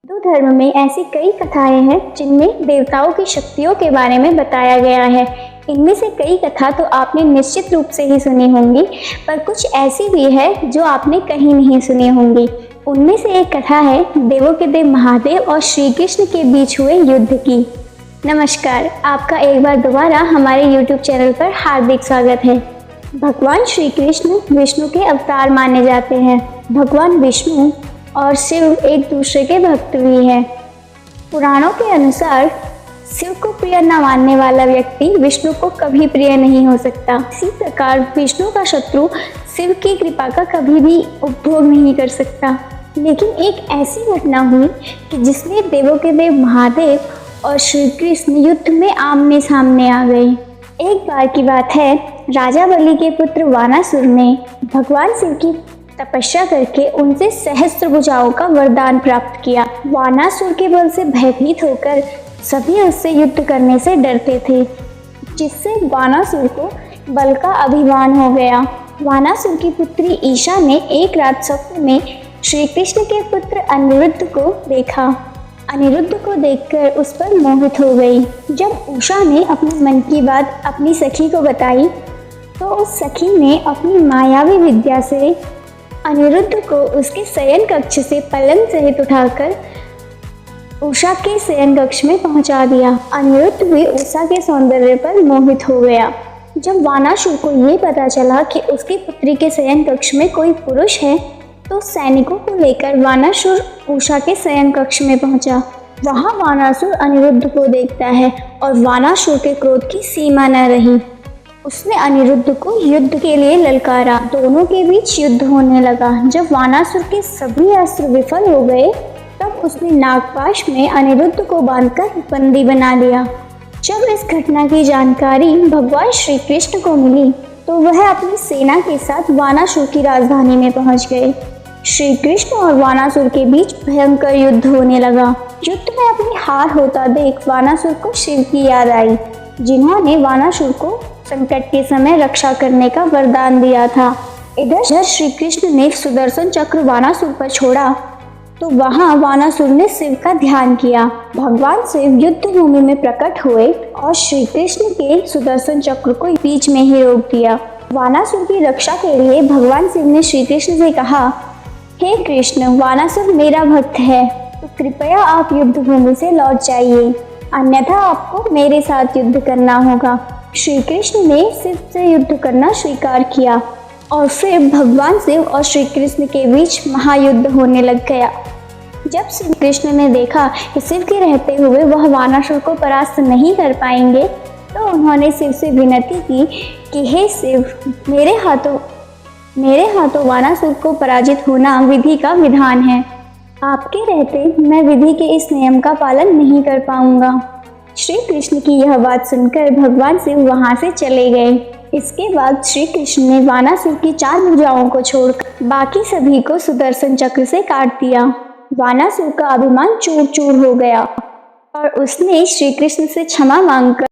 हिंदू धर्म में ऐसी कई कथाएं हैं जिनमें देवताओं की शक्तियों के बारे में बताया गया है। इनमें से कई कथा तो आपने निश्चित रूप से ही सुनी होंगी, पर कुछ ऐसी भी है जो आपने कहीं नहीं सुनी होंगी। उनमें से एक कथा है देवों के देव महादेव और श्री कृष्ण के बीच हुए युद्ध की। नमस्कार, आपका एक बार दोबारा हमारे YouTube चैनल पर हार्दिक स्वागत है। भगवान श्री कृष्ण विष्णु के अवतार माने जाते हैं। भगवान विष्णु और शिव एक दूसरे के भक्त भी हैं। पुराणों के अनुसार शिव को प्रिय न मानने वाला व्यक्ति विष्णु को कभी प्रिय नहीं हो सकता। इसी प्रकार विष्णु का शत्रु शिव की कृपा का कभी भी उपभोग नहीं कर सकता। लेकिन एक ऐसी घटना हुई कि जिसमें देवों के देव महादेव और श्री कृष्ण युद्ध में आमने सामने आ गए। एक बार की बात है, राजा बलि के पुत्र वानासुर ने भगवान शिव की तपस्या करके उनसे सहस्त्र भुजाओं का वरदान प्राप्त किया। वानासुर के बल से भयभीत होकर सभी उससे युद्ध करने से डरते थे, जिससे वानासुर को बल का अभिमान हो गया। वानासुर की पुत्री ईशा ने एक रात स्वप्न में श्री कृष्ण के पुत्र अनिरुद्ध को देखा। अनिरुद्ध को देखकर उस पर मोहित हो गई। जब उषा ने अपने मन की बात अपनी सखी को बताई तो उस सखी ने अपनी मायावी विद्या से अनिरुद्ध को उसके शयन कक्ष से पलंग सहित उठाकर उषा के शयन कक्ष में पहुंचा दिया। अनिरुद्ध भी उषा के सौंदर्य पर मोहित हो गया। जब वानासुर को ये पता चला कि उसकी पुत्री के शयन कक्ष में कोई पुरुष है, तो सैनिकों को लेकर वानासुर उषा के शयन कक्ष में पहुंचा। वहां वानासुर अनिरुद्ध को देखता है और वानासुर के क्रोध की सीमा न रही। उसने अनिरुद्ध को युद्ध के लिए ललकारा। दोनों के बीच युद्ध होने लगा। जब वानासुर के सभी अस्त्र विफल हो गए, तब उसने नागपाश में अनिरुद्ध को बांधकर बंदी बना लिया। जब इस घटना की जानकारी भगवान श्री कृष्ण को मिली, तो वह अपनी सेना के साथ वानासुर की राजधानी में पहुंच गए। श्री कृष्ण और वानासुर के बीच भयंकर युद्ध होने लगा। युद्ध में अपनी हार होता देख वानासुर को शिव की याद आई, जिन्होंने वानासुर को संकट के समय रक्षा करने का वरदान दिया था। इधर श्री कृष्ण ने सुदर्शन चक्र वानासुर पर छोड़ा, तो वहां वानासुर ने शिव का ध्यान किया। भगवान शिव युद्ध भूमि में प्रकट हुए और श्री कृष्ण के सुदर्शन चक्र को बीच में ही रोक दिया। वानासुर की रक्षा के लिए भगवान शिव ने श्री कृष्ण से कहा, हे कृष्ण, वानासुर मेरा भक्त है, तो कृपया आप युद्ध भूमि से लौट जाइए, अन्यथा आपको मेरे साथ युद्ध करना होगा। श्री कृष्ण ने शिव से युद्ध करना स्वीकार किया और फिर भगवान शिव और श्री कृष्ण के बीच महायुद्ध होने लग गया। जब श्री कृष्ण ने देखा कि शिव के रहते हुए वह वानासुर को परास्त नहीं कर पाएंगे, तो उन्होंने शिव से विनती की कि हे शिव, मेरे हाथों वानासुर को पराजित होना विधि का विधान है। आपके रहते मैं विधि के इस नियम का पालन नहीं कर पाऊंगा। श्री कृष्ण की यह बात सुनकर भगवान शिव वहां से चले गए। इसके बाद श्री कृष्ण ने वानासुर की 4 भुजाओं को छोड़कर बाकी सभी को सुदर्शन चक्र से काट दिया। वानासुर का अभिमान चूर चूर हो गया और उसने श्री कृष्ण से क्षमा मांगकर